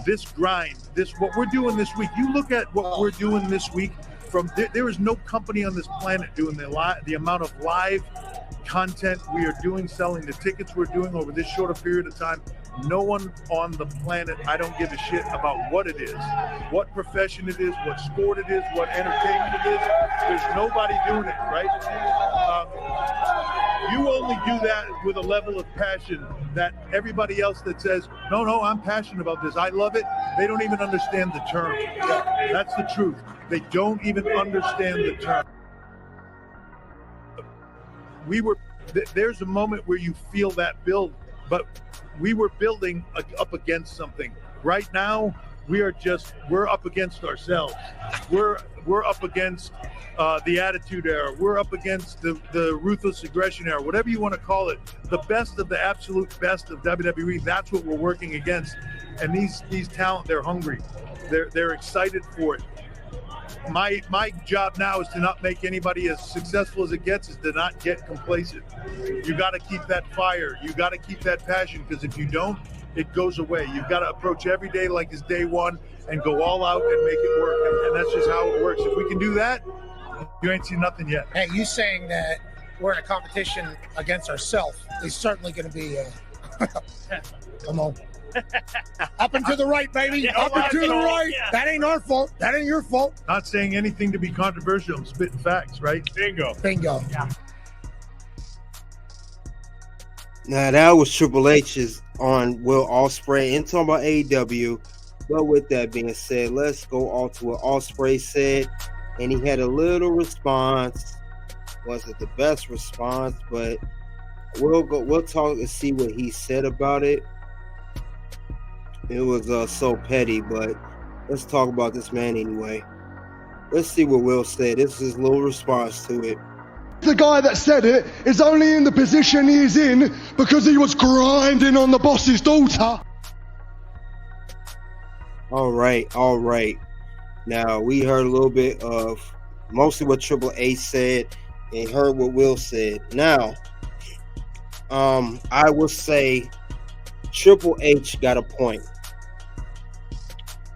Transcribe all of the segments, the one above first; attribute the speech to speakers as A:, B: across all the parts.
A: This grind, what we're doing this week. You look at what we're doing this week. There is no company on this planet doing the amount of live content we are doing, selling the tickets we're doing over this shorter period of time. No one on the planet, I don't give a shit about what it is, what profession it is, what sport it is, what entertainment it is. There's nobody doing it, right? You only do that with a level of passion that everybody else that says, no, I'm passionate about this, I love it, they don't even understand the term. That's the truth. They don't even understand the term. There's a moment where you feel that build, but we were building up against something. Right now, we're up against ourselves. We're up against the Attitude Era. We're up against the Ruthless Aggression Era, whatever you want to call it. The best of the absolute best of WWE. That's what we're working against. And these talent, they're hungry. They're excited for it. My job now is to not make anybody as successful as it gets, is to not get complacent. You got to keep that fire. You got to keep that passion, because if you don't, it goes away. You've got to approach every day like it's day one and go all out and make it work. And that's just how it works. If we can do that, you ain't seen nothing yet.
B: Hey, you saying that we're in a competition against ourselves is certainly going to be come on. Up and to the right, baby. Up and to the right. Yeah. That ain't our fault. That ain't your fault.
A: Not saying anything to be controversial. I'm spitting facts, right?
C: Bingo.
B: Yeah.
D: Now, that was Triple H's on Will Ospreay and talking about AEW. But with that being said, let's go on to what Ospreay said. And he had a little response. Wasn't the best response, but we'll talk and see what he said about it. It was so petty, but let's talk about this man anyway. Let's see what Will said. This is his little response to it.
E: The guy that said it is only in the position he is in because he was grinding on the boss's daughter.
D: All right. Now, we heard a little bit of mostly what Triple H said and heard what Will said. Now, I will say Triple H got a point.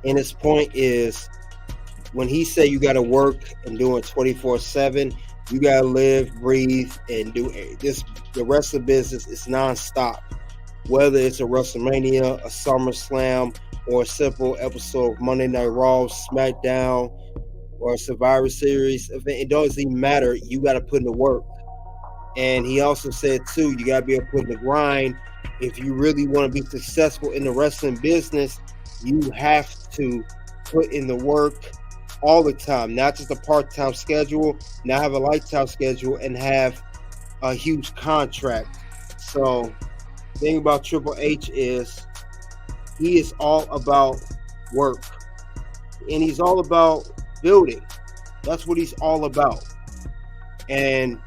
D: And his point is when he said you got to work and do it 24/7, you got to live, breathe, and do this. The rest of the business is nonstop. Whether it's a WrestleMania, a SummerSlam, or a simple episode of Monday Night Raw, SmackDown, or a Survivor Series event, it doesn't even matter. You got to put in the work. And he also said, too, you got to be able to put in the grind. If you really want to be successful in the wrestling business, you have to put in the work all the time, not just a part-time schedule, not have a lifetime schedule, and have a huge contract. So the thing about Triple H is he is all about work, and he's all about building. That's what he's all about. And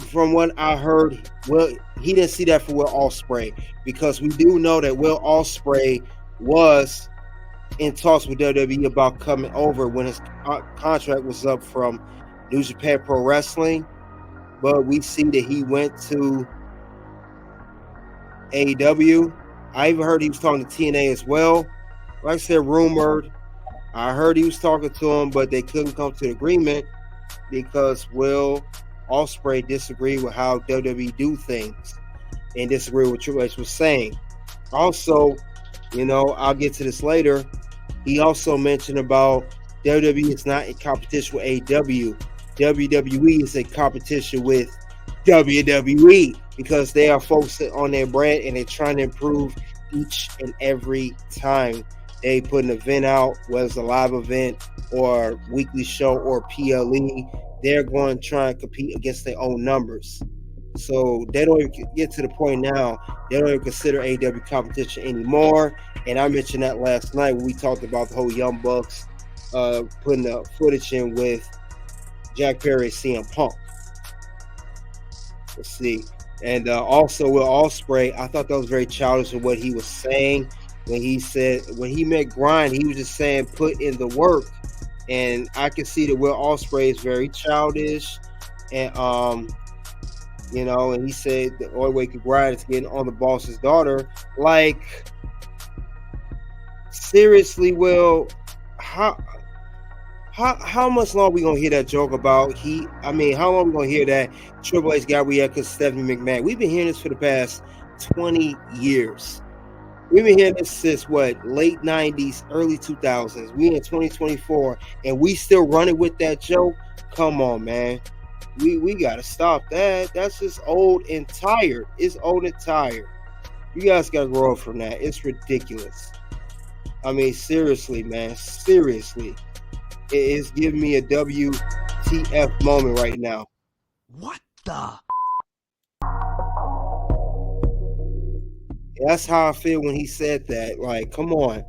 D: from what I heard, well, he didn't see that for Will Ospreay, because we do know that Will Ospreay was in talks with WWE about coming over when his contract was up from New Japan Pro Wrestling, but we see that he went to AEW. I even heard he was talking to TNA as well. Like I said, rumored. I heard he was talking to him, but they couldn't come to an agreement because Will Ospreay disagreed with how WWE do things and disagreed with what Triple H was saying. Also, I'll get to this later. He also mentioned about WWE is not in competition with AEW. WWE is in competition with WWE because they are focusing on their brand and they're trying to improve each and every time they put an event out, whether it's a live event or weekly show or PLE. They're going to try and compete against their own numbers. So they don't even get to the point now, they don't even consider AEW competition anymore. And I mentioned that last night when we talked about the whole Young Bucks putting the footage in with Jack Perry and CM Punk. Let's see. And also with Ospreay, I thought that was very childish of what he was saying when he meant grind, he was just saying put in the work. And I can see that Will Ospreay is very childish, and and he said the only way he could grind is getting on the boss's daughter. Like, Seriously, Will, how much longer we gonna hear that joke about how long we gonna hear that Triple H got Rhea because Stephanie McMahon? We've been hearing this for the past 20 years. We've been hearing this since late 90s, early 2000s. We in 2024 and we still running with that joke. Come on, man. We gotta stop that. That's just old and tired. It's old and tired. You guys gotta grow up from that. It's ridiculous. I mean, seriously, man. Seriously. It is giving me a WTF moment right now.
C: What the?
D: That's how I feel when he said that. Like, come on.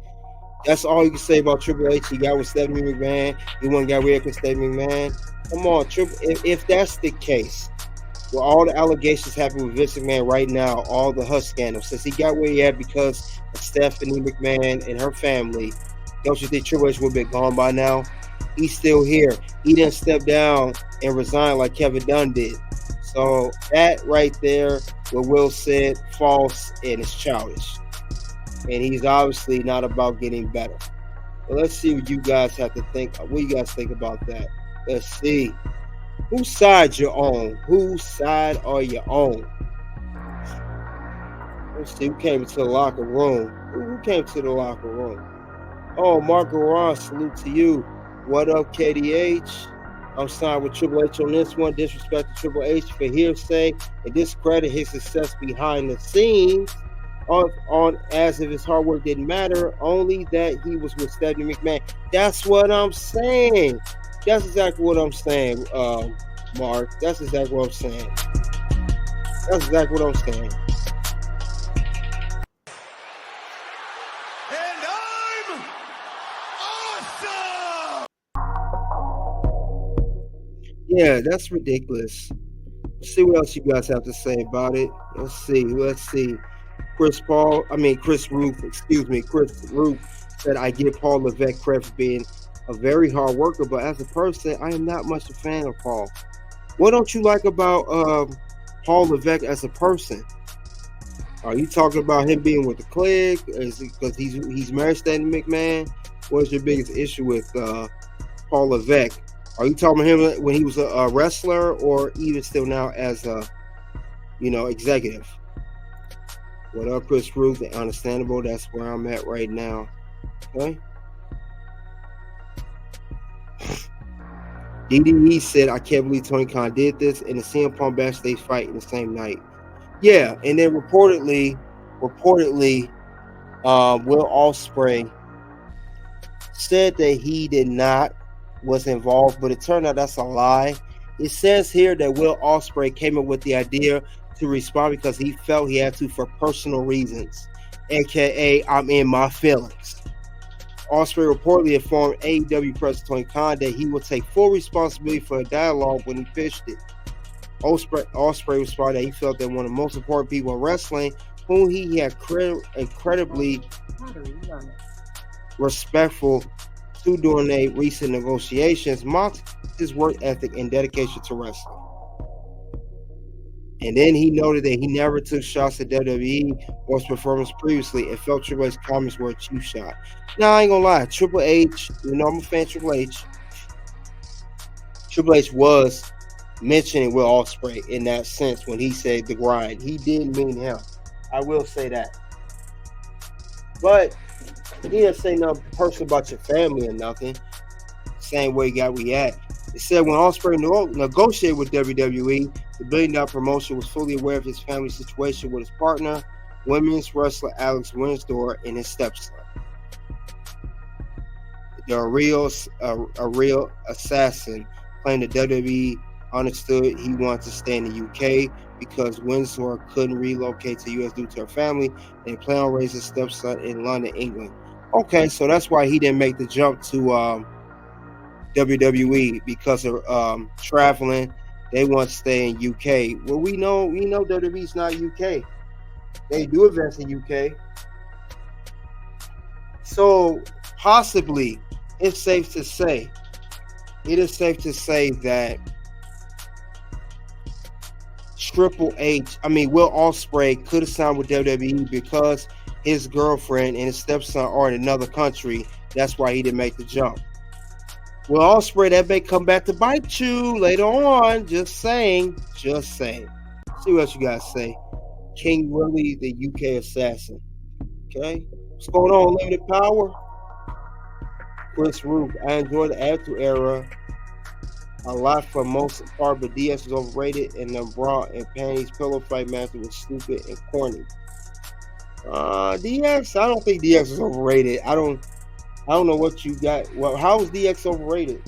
D: That's all you can say about Triple H. He got with Stephanie McMahon. He won't get rid of Stephanie McMahon. Come on, if that's the case, with all the allegations happening with Vince McMahon right now, all the hush scandals, since he got where he had because of Stephanie McMahon and her family, don't you think Triple H would have been gone by now? He's still here. He didn't step down and resign like Kevin Dunn did. So that right there, what Will said, false and it's childish. And he's obviously not about getting better. But let's see what you guys have to think. What you guys think about that? Let's see. Whose side you're on? Whose side are you on? Let's see. Who came into the locker room? Who came to the locker room? Oh, Marco Ron, salute to you. What up, KDH? I'm signed with Triple H on this one. Disrespect to Triple H for hearsay and discredit his success behind the scenes on as if his hard work didn't matter, only that he was with Stephanie McMahon. That's what I'm saying. That's exactly what I'm saying, Mark. That's exactly what I'm saying. That's exactly what I'm saying.
C: And I'm awesome!
D: Yeah, that's ridiculous. Let's see what else you guys have to say about it. Let's see. Chris Roof said, I give Paul Levesque credit for being a very hard worker, but as a person, I am not much a fan of Paul. What don't you like about Paul Levesque as a person? Are you talking about him being with the Clique? Is it because he's married to Stephanie McMahon? What's your biggest issue with Paul Levesque? Are you talking about him when he was a wrestler, or even still now as a executive? What up, Chris Ruth? Understandable. That's where I'm at right now. Okay. DDE said, I can't believe Tony Khan did this in the CM Punk backstage fight in the same night. Yeah, and then reportedly, Will Ospreay said that he was involved, but it turned out that's a lie. It says here that Will Ospreay came up with the idea to respond because he felt he had to for personal reasons, aka I'm in my feelings. Ospreay reportedly informed AEW President Tony Khan that he would take full responsibility for the dialogue when he pitched it. Ospreay responded that he felt that one of the most important people in wrestling, whom he had incredibly respectful to during a recent negotiations, mocked his work ethic and dedication to wrestling. And then he noted that he never took shots at WWE or his performance previously and felt Triple H's comments were a cheap shot. Now, I ain't gonna lie, Triple H, I'm a fan of Triple H. Triple H was mentioning Will Ospreay in that sense when he said the grind. He did mean him. I will say that. But he didn't say nothing personal about your family or nothing. Same way got we at. It said when Ospreay negotiated with WWE, the $1 billion promotion was fully aware of his family situation with his partner, women's wrestler Alex Winsdor, and his stepson. A real assassin claimed that WWE understood he wanted to stay in the UK because Windsor couldn't relocate to the US due to her family and planned on raising his stepson in London, England. Okay, so that's why he didn't make the jump to WWE because of traveling. They want to stay in UK. Well, we know WWE's not UK. They do events in UK. So possibly it is safe to say that Will Ospreay could have signed with WWE because his girlfriend and his stepson are in another country. That's why he didn't make the jump. Well, Ospreay, that may come back to bite you later on. Just saying. Just saying. See what else you guys say. King Willie, the UK assassin. Okay. What's going on, Limited Power? Chris Roof. I enjoy the Attitude Era a lot for most part, but DS is overrated, and the bra and panties pillow fight match was stupid and corny. DX, I don't think DX is overrated. I don't know what you got. Well, how is DX overrated?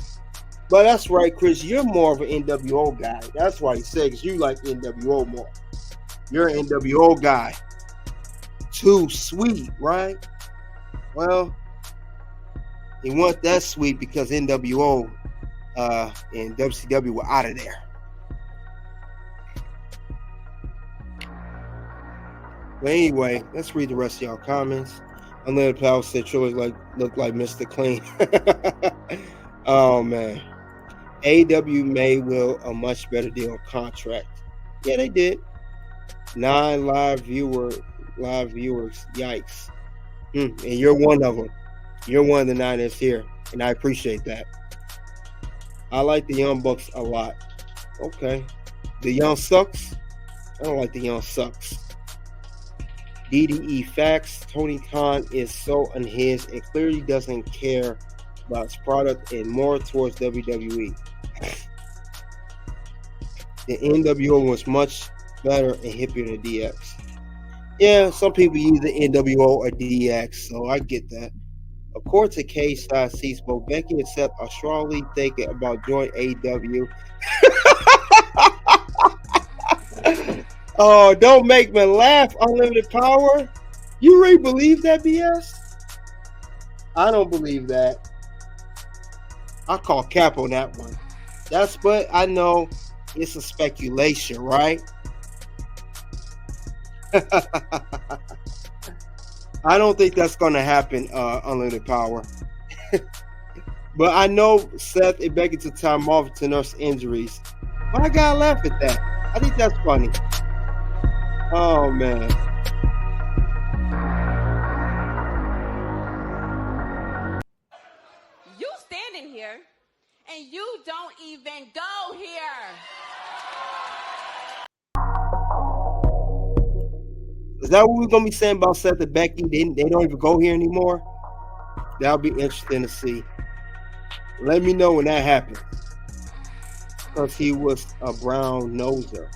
D: But that's right, Chris. You're more of an NWO guy. That's why you said, because you like NWO more. You're an NWO guy. Too sweet, right? Well, he wasn't that sweet because NWO and WCW were out of there. But anyway, let's read the rest of y'all comments. Unlimited Power said Trilogy look like Mr. Clean. Oh man. AEW made Will a much better deal on contract. Yeah, they did. 9 live viewers. Yikes. And you're one of them. You're one of the 9 that's here. And I appreciate that. I like the Young Bucks a lot. Okay. The Young Sucks? I don't like the Young Sucks. DDE facts. Tony Khan is so unhinged and clearly doesn't care about his product and more towards WWE. The NWO was much better and hippier than DX. Yeah, some people use the NWO or DX, so I get that. According to K-Side sees both Becky and Seth are strongly thinking about joining AEW. Oh, don't make me laugh, Unlimited Power. You really believe that BS? I don't believe that. I call cap on that one. But I know it's a speculation, right? I don't think that's going to happen, Unlimited Power. But I know Seth and Becky took time off to nurse injuries. But I gotta laugh at that. I think that's funny. Oh, man.
F: You standing here, and you don't even go here.
D: Is that what we're going to be saying about Seth and Becky? They don't even go here anymore? That'll be interesting to see. Let me know when that happens. Because he was a brown noser.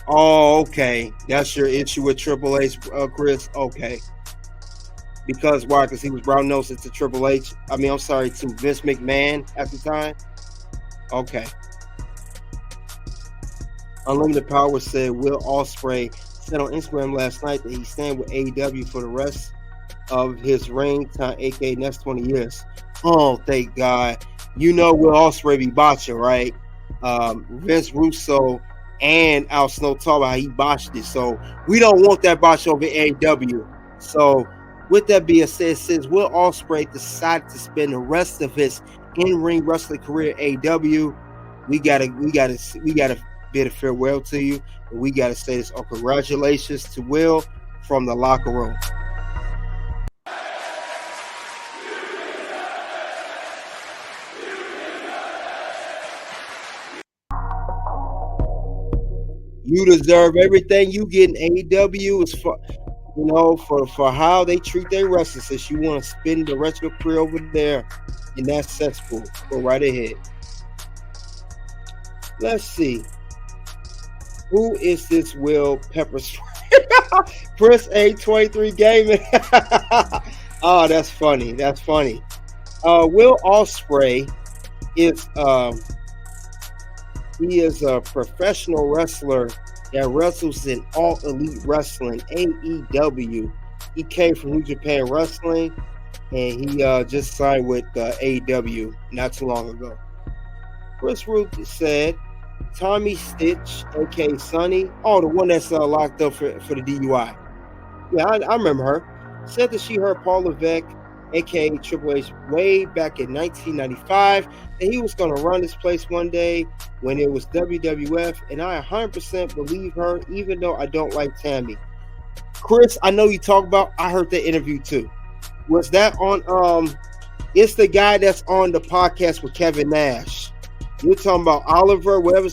D: Oh, okay. That's your issue with Triple H, Chris? Okay. Because why? Because he was brown nosed to Triple H? To Vince McMahon at the time? Okay. Unlimited Power said Will Ospreay said on Instagram last night that he's staying with AEW for the rest of his reign time, aka next 20 years. Oh, thank God. You know Will Ospreay be botching, right? Vince Russo and Al Snow talk about how he botched it. So we don't want that botch over AEW. So with that being said, since Will Ospreay decided to spend the rest of his in-ring wrestling career at AEW, we gotta bid a farewell to you. And we gotta say this. Congratulations to Will from the locker room. You deserve everything you get in AEW. Is for how they treat their wrestlers. Since you want to spend the rest of your career over there in that cesspool, go right ahead. Let's see. Who is this Will Pepper Spray? Chris A23 Gaming. Oh, that's funny. That's funny. Will Ospreay is he is a professional wrestler that wrestles in All Elite Wrestling, AEW. He came from New Japan Wrestling, and he just signed with AEW not too long ago. Chris Ruth said, Tommy Stitch, a.k.a. Sonny, the one that's locked up for the DUI. Yeah, I remember her. Said that she heard Paul Levesque, a.k.a. Triple H, way back in 1995, and he was going to run this place one day when it was WWF, and I 100% believe her, even though I don't like Tammy. Chris, I know you talk about. I heard that interview too. Was that on? It's the guy that's on the podcast with Kevin Nash. You're talking about Oliver, whatever.